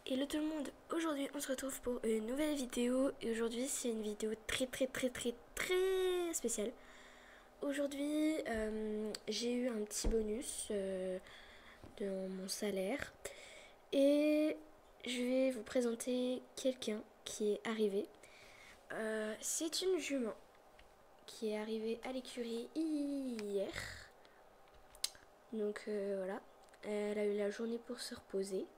Hello tout le monde, aujourd'hui on se retrouve pour une nouvelle vidéo et aujourd'hui c'est une vidéo très spéciale. Aujourd'hui j'ai eu un petit bonus dans mon salaire et je vais vous présenter quelqu'un qui est arrivé. C'est une jument qui est arrivée à l'écurie hier. Donc voilà, elle a eu la journée pour se reposer.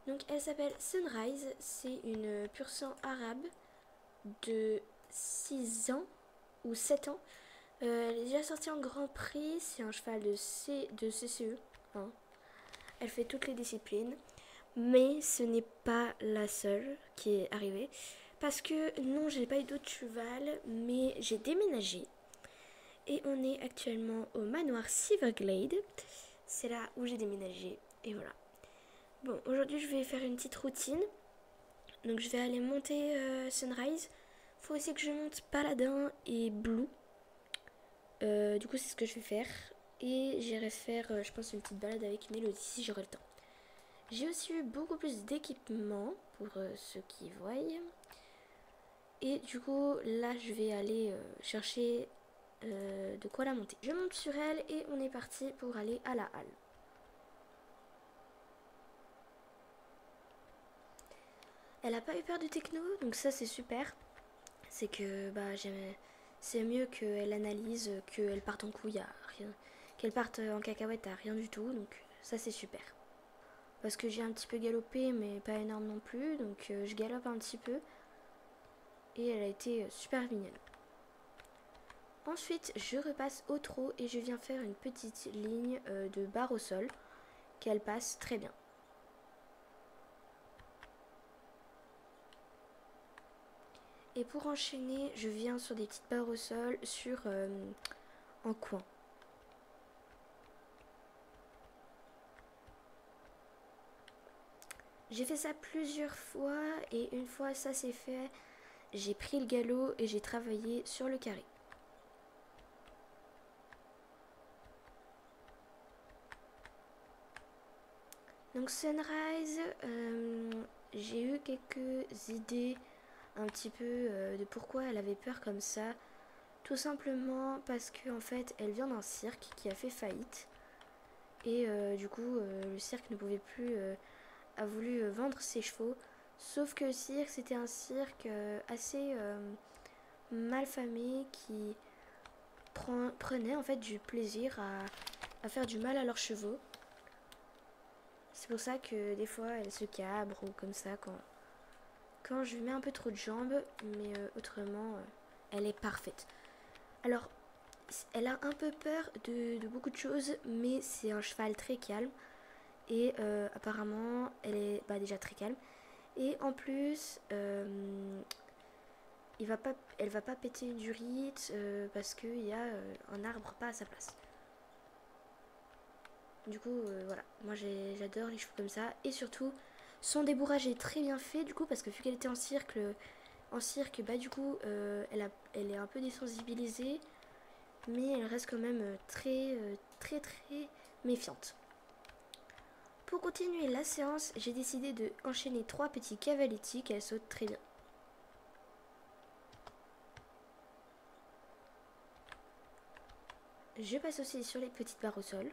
Donc elle s'appelle Sunrise, c'est une pur sang arabe de 6 ans ou 7 ans. Elle est déjà sortie en Grand Prix, c'est un cheval de CCE. Hein. Elle fait toutes les disciplines, mais ce n'est pas la seule qui est arrivée. Parce que non, j'ai pas eu d'autre cheval, mais j'ai déménagé. Et on est actuellement au manoir Silverglade. C'est là où j'ai déménagé, et voilà. Bon, aujourd'hui je vais faire une petite routine. Donc je vais aller monter Sunrise. Faut aussi que je monte Paladin et Blue. Du coup c'est ce que je vais faire. Et j'irai faire je pense une petite balade avec Mélodie si j'aurai le temps. J'ai aussi eu beaucoup plus d'équipements pour ceux qui voient. Et du coup là je vais aller chercher de quoi la monter. Je monte sur elle et on est parti pour aller à la halle. Elle a pas eu peur du techno, donc ça c'est super. C'est que c'est mieux qu'elle analyse, qu'elle parte en couille à rien, qu'elle parte en cacahuète à rien du tout, donc ça c'est super. Parce que j'ai un petit peu galopé, mais pas énorme non plus, donc je galope un petit peu. Et elle a été super mignonne. Ensuite, je repasse au trot et je viens faire une petite ligne de barre au sol qu'elle passe très bien. Et pour enchaîner, je viens sur des petites barres au sol en coin. J'ai fait ça plusieurs fois et une fois ça c'est fait, j'ai pris le galop et j'ai travaillé sur le carré. Donc Sunrise, j'ai eu quelques idées un petit peu de pourquoi elle avait peur comme ça. Tout simplement parce qu'en fait elle vient d'un cirque qui a fait faillite. Et du coup le cirque ne pouvait plus, a voulu vendre ses chevaux. Sauf que le cirque c'était un cirque assez malfamé qui prenait en fait du plaisir à faire du mal à leurs chevaux. C'est pour ça que des fois elle se cabre ou comme ça quand je lui mets un peu trop de jambes, mais autrement elle est parfaite. Alors elle a un peu peur de beaucoup de choses, mais c'est un cheval très calme et apparemment elle est déjà très calme. Et en plus, elle va pas péter une durite parce qu'il y a un arbre pas à sa place. Du coup, voilà, moi j'adore les chevaux comme ça. Et surtout, son débourrage est très bien fait du coup parce que vu qu'elle était en cirque, du coup, elle est un peu désensibilisée, mais elle reste quand même très méfiante. Pour continuer la séance, j'ai décidé de enchaîner 3 petits cavaletti qu'elle saute très bien. Je passe aussi sur les petites barres au sol.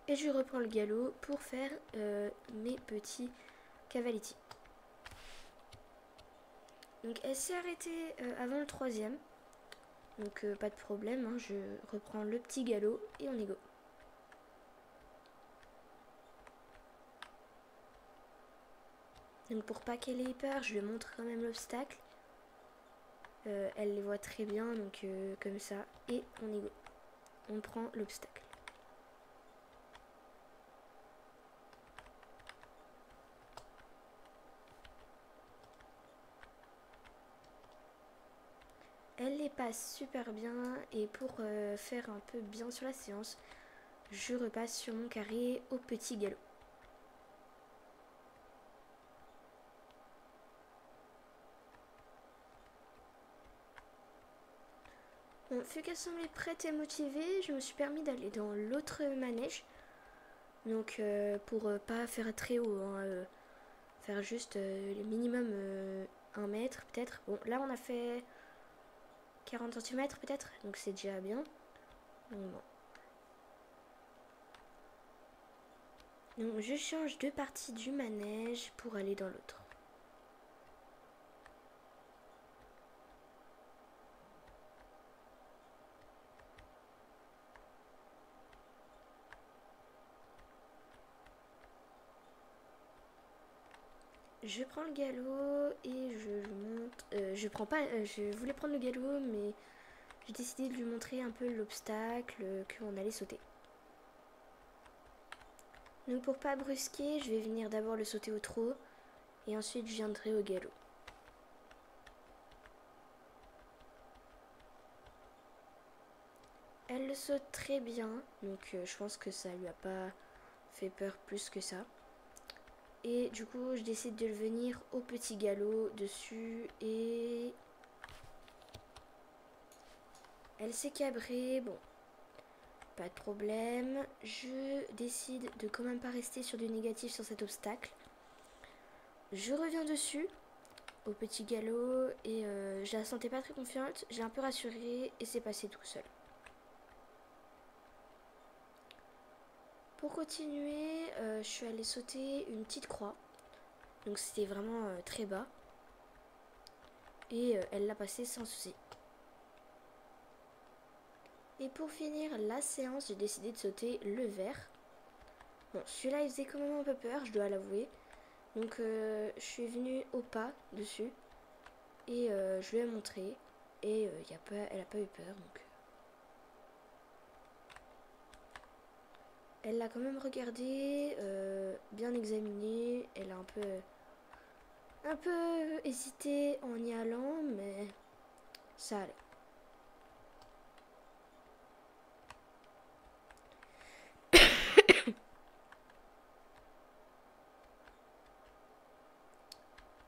Et je reprends le galop pour faire mes petits cavaletti. Donc elle s'est arrêtée avant le 3e. Donc pas de problème, hein, je reprends le petit galop et on y go. Donc pour pas qu'elle ait peur, je lui montre quand même l'obstacle. Elle les voit très bien, donc comme ça. Et on y go. On prend l'obstacle. Elle les passe super bien et pour faire un peu bien sur la séance, je repasse sur mon carré au petit galop. Bon, vu qu'elle semblait prête et motivée, je me suis permis d'aller dans l'autre manège. Donc pour pas faire très haut, hein, faire juste le minimum 1 mètre peut-être. Bon, là on a fait 40 cm peut-être, donc c'est déjà bien. Donc bon. Donc je change de partie du manège pour aller dans l'autre. Je prends le galop et je monte. Je prends pas. Je voulais prendre le galop, mais j'ai décidé de lui montrer un peu l'obstacle qu'on allait sauter. Donc pour pas brusquer, je vais venir d'abord le sauter au trot et ensuite je viendrai au galop. Elle le saute très bien, donc je pense que ça lui a pas fait peur plus que ça. Et du coup, je décide de le venir au petit galop dessus et elle s'est cabrée. Bon, pas de problème. Je décide de quand même pas rester sur du négatif sur cet obstacle. Je reviens dessus au petit galop et je la sentais pas très confiante. J'ai un peu rassuré et c'est passé tout seul. Pour continuer, je suis allée sauter une petite croix. Donc c'était vraiment très bas. Et elle l'a passé sans souci. Et pour finir la séance, j'ai décidé de sauter le vert. Bon, celui-là il faisait quand même un peu peur, je dois l'avouer. Donc je suis venue au pas dessus. Et je lui ai montré. Et elle n'a pas eu peur. Donc elle l'a quand même regardé, bien examiné. Elle a un peu hésité en y allant, mais ça allait.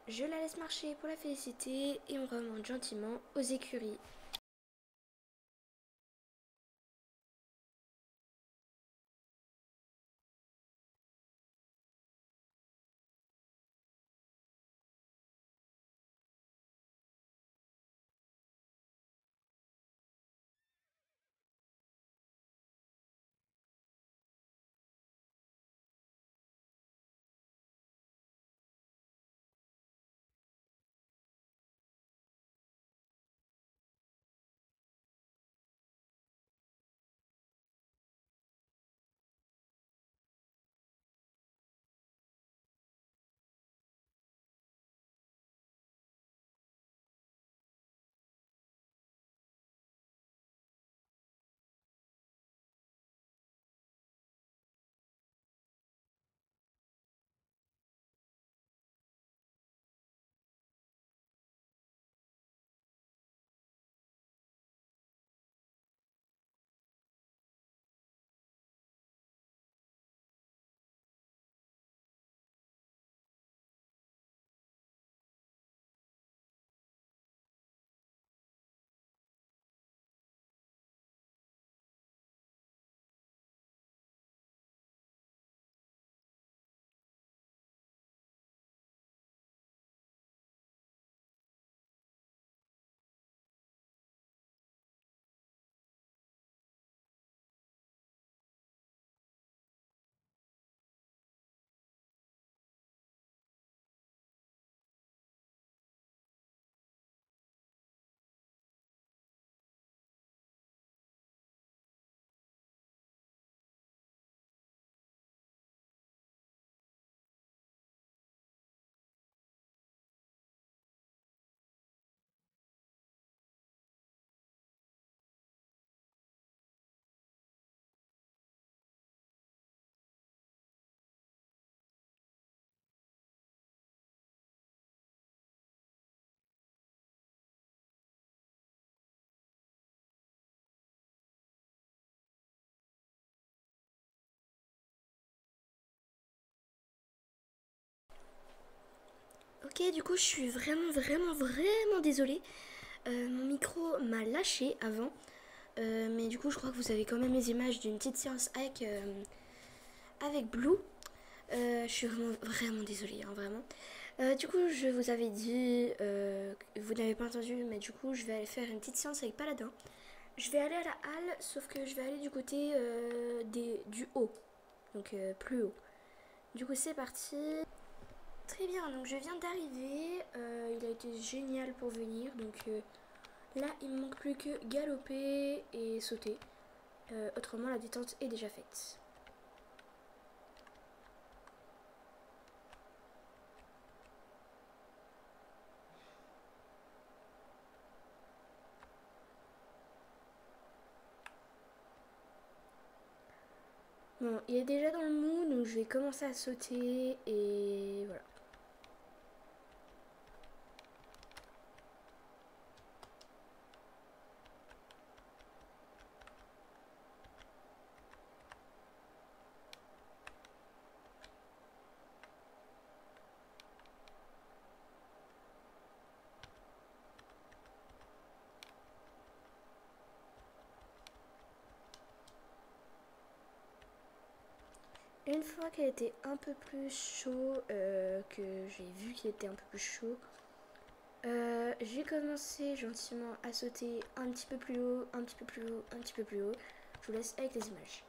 Je la laisse marcher pour la féliciter et on remonte gentiment aux écuries. Ok, du coup, je suis vraiment désolée. Mon micro m'a lâché avant. Mais du coup, je crois que vous avez quand même les images d'une petite séance avec Blue. Je suis vraiment désolée, hein, vraiment. Du coup, je vous avais dit, vous n'avez pas entendu, mais du coup, je vais aller faire une petite séance avec Paladin. Je vais aller à la halle, sauf que je vais aller du côté du haut, donc plus haut. Du coup, c'est parti. Très bien, donc je viens d'arriver. Il a été génial pour venir, donc là, il me manque plus que galoper et sauter. Autrement, la détente est déjà faite. Bon, il est déjà dans le mou, donc je vais commencer à sauter et voilà. Une fois qu'il était un peu plus chaud, que j'ai vu qu'il était un peu plus chaud, j'ai commencé gentiment à sauter un petit peu plus haut, un petit peu plus haut, un petit peu plus haut. Je vous laisse avec les images.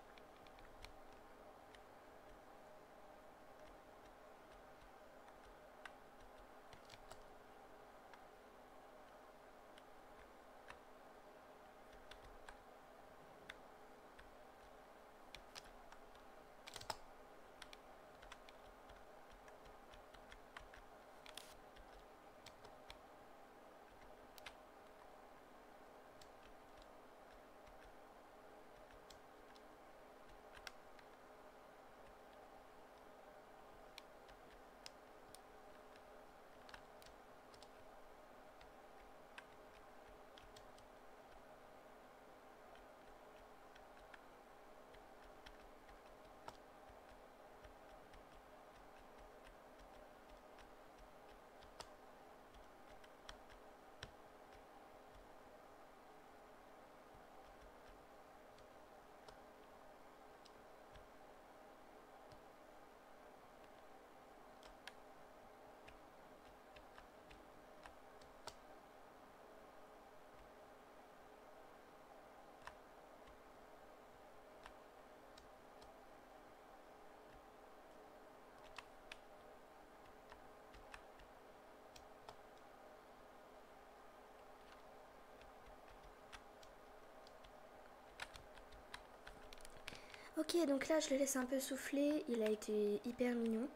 Ok, donc là je le laisse un peu souffler, il a été hyper mignon.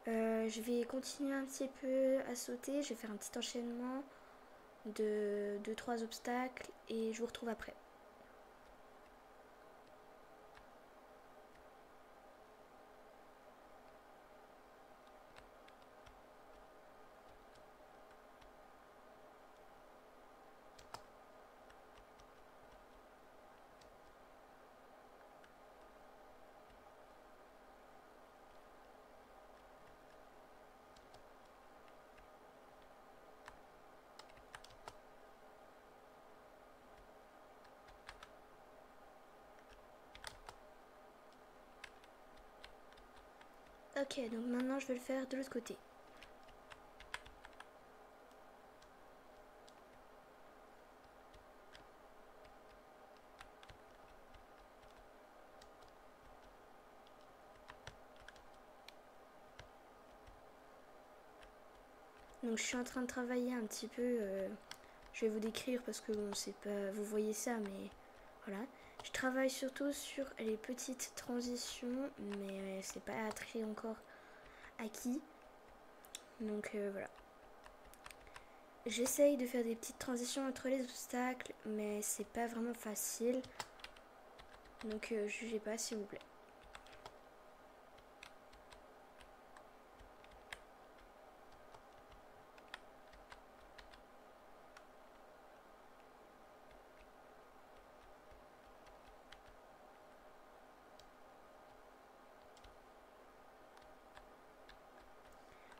Je vais continuer un petit peu à sauter, je vais faire un petit enchaînement de 2-3 obstacles et je vous retrouve après. Ok, donc maintenant je vais le faire de l'autre côté. Donc je suis en train de travailler un petit peu, je vais vous décrire parce que bon c'est pas, vous voyez ça mais voilà. Je travaille surtout sur les petites transitions mais c'est pas très encore acquis. Donc voilà. J'essaye de faire des petites transitions entre les obstacles mais c'est pas vraiment facile. Donc jugez pas s'il vous plaît.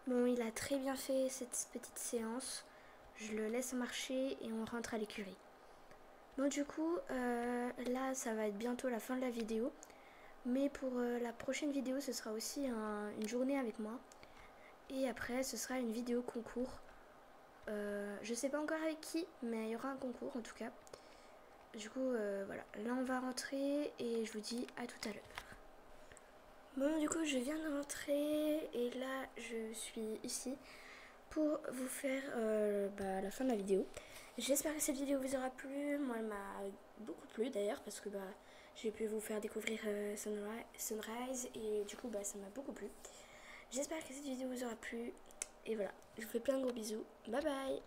Bon, il a très bien fait cette petite séance. Je le laisse marcher et on rentre à l'écurie. Bon du coup, là ça va être bientôt la fin de la vidéo. Mais pour la prochaine vidéo, ce sera aussi une journée avec moi. Et après, ce sera une vidéo concours. Je sais pas encore avec qui, mais il y aura un concours en tout cas. Du coup, voilà. Là, on va rentrer et je vous dis à tout à l'heure. Bon, du coup, je viens de rentrer et là, je suis ici pour vous faire la fin de la vidéo. J'espère que cette vidéo vous aura plu. Moi, elle m'a beaucoup plu d'ailleurs parce que j'ai pu vous faire découvrir Sunrise et du coup, ça m'a beaucoup plu. J'espère que cette vidéo vous aura plu et voilà. Je vous fais plein de gros bisous. Bye bye.